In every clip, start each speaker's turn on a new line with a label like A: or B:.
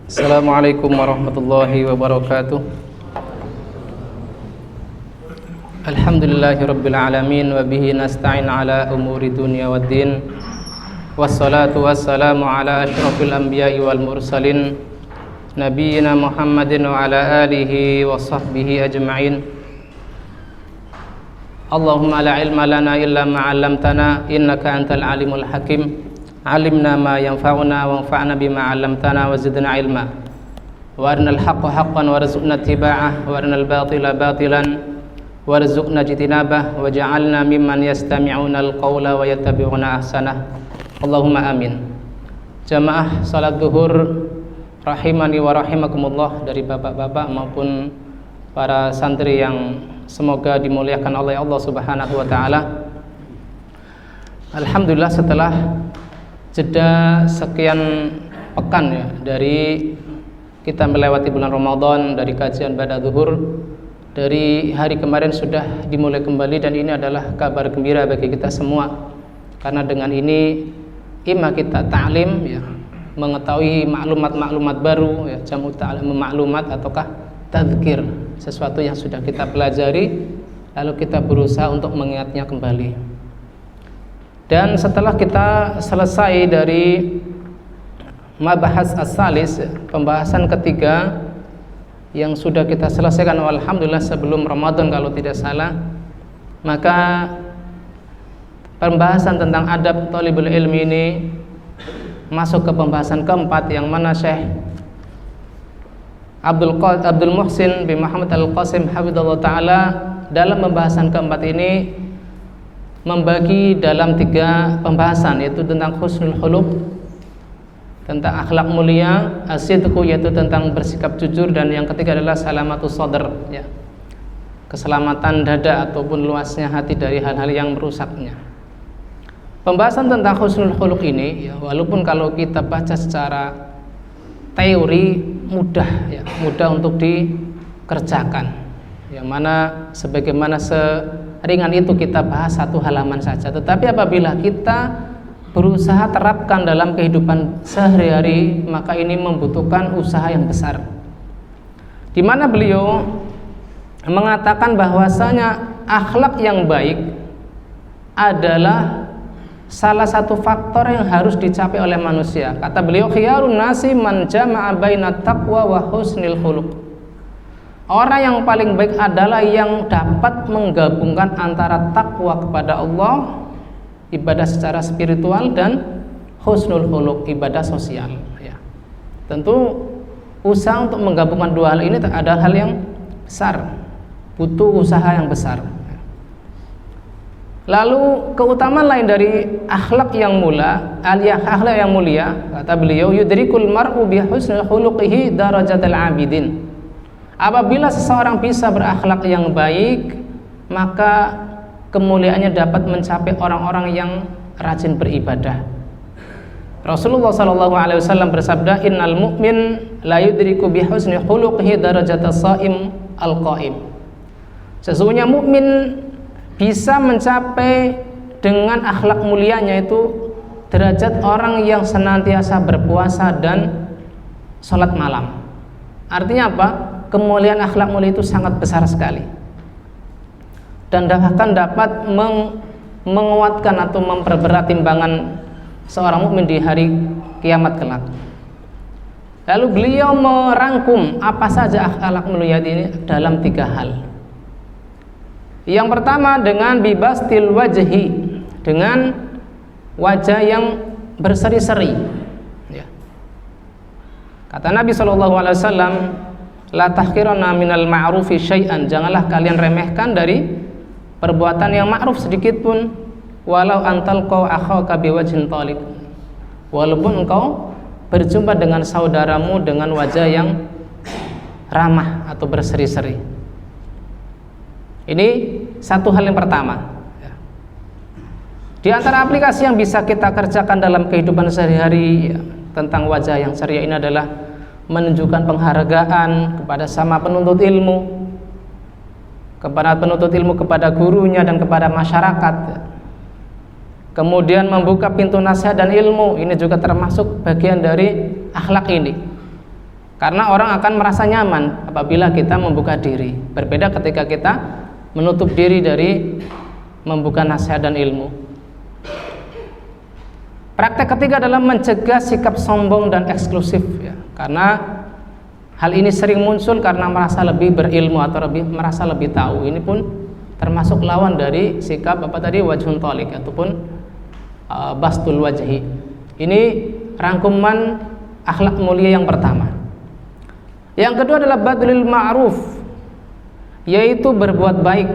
A: Assalamualaikum warahmatullahi wabarakatuh. Alhamdulillahirabbil alamin wa bihi nasta'in ala umuri dunya waddin. Wassalatu wassalamu ala asyrafil anbiya'i wal mursalin nabiyyina Muhammadin wa ala alihi wa sahbihi ajma'in. Allahumma la ilma lana illa ma 'allamtana innaka antal alimul hakim. Alimna ma yanfa'una wanfa'na bima 'allamtana wa zidna ilma. Wa arinal haqqa haqqan warzuqna ittiba'ah wa arinal batila batilan warzuqna ijtinabah waj'alna mimman yastami'una al-qawla wa yattabi'una ahsanah. Allahumma amin. Jamaah salat zuhur rahimani wa rahimakumullah, dari bapak-bapak maupun para santri yang semoga dimuliakan oleh Allah Subhanahu wa taala. Alhamdulillah, setelah jeda sekian pekan ya dari kita melewati bulan Ramadan, dari kajian pada zuhur, dari hari kemarin sudah dimulai kembali, dan ini adalah kabar gembira bagi kita semua, karena dengan ini imma kita ta'lim ya, mengetahui maklumat-maklumat baru ya, jamu ta'lim maklumat, ataukah tadzkir, sesuatu yang sudah kita pelajari lalu kita berusaha untuk mengingatnya kembali. Dan setelah kita selesai dari mabahas as-salis, pembahasan ketiga yang sudah kita selesaikan alhamdulillah sebelum Ramadan kalau tidak salah, maka pembahasan tentang adab thalibul ilmi ini masuk ke pembahasan keempat, yang mana Syekh Abdul Muhsin bin Muhammad Al-Qasim hafizallahu taala dalam pembahasan keempat ini membagi dalam 3 pembahasan, yaitu tentang husnul khuluq, tentang akhlak mulia, as-sidqu, yaitu tentang bersikap jujur, dan yang ketiga adalah salamatus sadr ya, keselamatan dada ataupun luasnya hati dari hal-hal yang merusaknya. Pembahasan tentang husnul khuluq ini ya, walaupun kalau kita baca secara teori mudah ya, mudah untuk dikerjakan, yang mana sebagaimana ringan itu kita bahas 1 halaman saja, tetapi apabila kita berusaha terapkan dalam kehidupan sehari-hari, maka ini membutuhkan usaha yang besar, di mana beliau mengatakan bahwasanya akhlak yang baik adalah salah satu faktor yang harus dicapai oleh manusia. Kata beliau, khiyarun nasi man jama'a bainat taqwa wa husnil khuluq. Orang yang paling baik adalah yang dapat menggabungkan antara takwa kepada Allah, ibadah secara spiritual, dan husnul khuluq, ibadah sosial ya. Tentu usaha untuk menggabungkan 2 hal ini adalah hal yang besar, butuh usaha yang besar. Lalu keutamaan lain dari akhlak yang akhlak yang mulia, kata beliau, yudrikul mar'u bi husnil khuluqihi darajatal 'abidin. Apabila seseorang bisa berakhlak yang baik, maka kemuliaannya dapat mencapai orang-orang yang rajin beribadah. Rasulullah SAW bersabda, innal mu'min la yudriku bi husni khuluqihi darajatas shaim al-qaim. Sesungguhnya mukmin bisa mencapai dengan akhlak mulianya itu derajat orang yang senantiasa berpuasa dan sholat malam. Artinya apa? Kemuliaan akhlak mulia itu sangat besar sekali, dan bahkan dapat menguatkan atau memperberat timbangan seorang mukmin di hari kiamat kelak. Lalu beliau merangkum apa saja akhlak mulia ini dalam 3 hal. Yang pertama, dengan bibastil wajhi, dengan wajah yang berseri-seri ya. Kata Nabi SAW, la tahqiranna minal ma'rufi syai'an, janganlah kalian remehkan dari perbuatan yang ma'ruf sedikit pun, walau antalqa akhaka biwajhin thaliq, walaupun engkau berjumpa dengan saudaramu dengan wajah yang ramah atau berseri-seri. Ini 1 hal yang pertama ya. Di antara aplikasi yang bisa kita kerjakan dalam kehidupan sehari-hari ya, tentang wajah yang ceria ini adalah menunjukkan penghargaan kepada sama penuntut ilmu, kepada gurunya dan kepada masyarakat. Kemudian membuka pintu nasihat dan ilmu, ini juga termasuk bagian dari akhlak ini. Karena orang akan merasa nyaman apabila kita membuka diri. Berbeda ketika kita menutup diri dari membuka nasihat dan ilmu. Praktek ketiga adalah mencegah sikap sombong dan eksklusif ya. Karena hal ini sering muncul karena merasa lebih berilmu atau merasa lebih tahu. Ini pun termasuk lawan dari sikap wajhun thalik ataupun bastul wajhi. Ini rangkuman akhlak mulia yang pertama. Yang kedua adalah badlul ma'ruf, yaitu berbuat baik.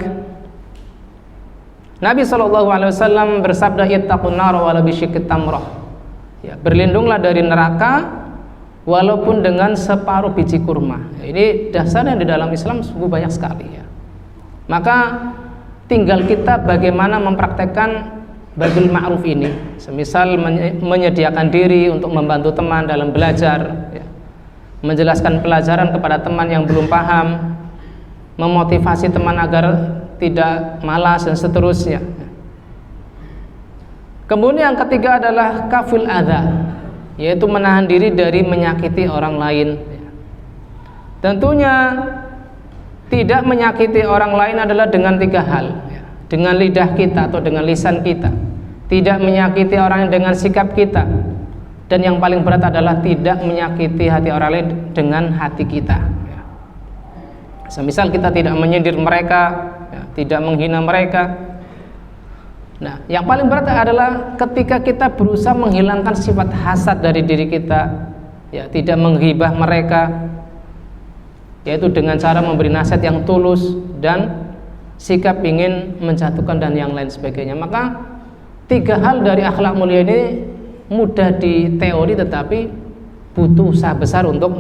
A: Nabi SAW bersabda, ittaqun nar walau bisyikki tamrah. Ya, berlindunglah dari neraka walaupun dengan separuh biji kurma. Ya, ini dasarnya di dalam Islam sungguh banyak sekali ya. Maka tinggal kita bagaimana mempraktekkan badlul ma'ruf ini. Semisal menyediakan diri untuk membantu teman dalam belajar ya. Menjelaskan pelajaran kepada teman yang belum paham, memotivasi teman agar tidak malas dan seterusnya. Kemudian yang ketiga adalah kaful adza, yaitu menahan diri dari menyakiti orang lain. Tentunya tidak menyakiti orang lain adalah dengan tiga hal, dengan lidah kita atau dengan lisan kita. Tidak menyakiti orang dengan sikap kita. Dan yang paling berat adalah tidak menyakiti hati orang lain dengan hati kita. Semisal kita tidak menyindir mereka, tidak menghina mereka. Nah, yang paling berat adalah ketika kita berusaha menghilangkan sifat hasad dari diri kita, ya, tidak menghibah mereka, yaitu dengan cara memberi nasihat yang tulus dan sikap ingin menjatuhkan dan yang lain sebagainya. Maka tiga hal dari akhlak mulia ini mudah di teori tetapi butuh usaha besar untuk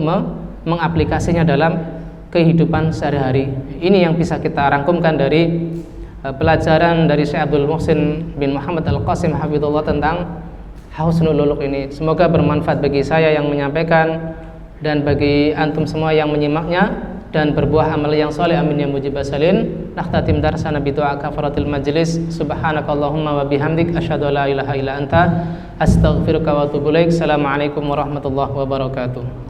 A: mengaplikasinya dalam kehidupan sehari-hari. Ini yang bisa kita rangkumkan dari pelajaran dari Syekh Abdul Muhsin bin Muhammad Al-Qasim hafizahullah tentang husnul khuluq ini. Semoga bermanfaat bagi saya yang menyampaikan dan bagi antum semua yang menyimaknya dan berbuah amal yang soleh, amin ya mujibah salin. Nakhtatim darsana bi du'a kafaratil majlis. Subhanakallahumma wa bihamdik asyhadu an la ilaha illa anta astaghfiruka wa atubu ilaik. Assalamualaikum warahmatullahi wabarakatuh.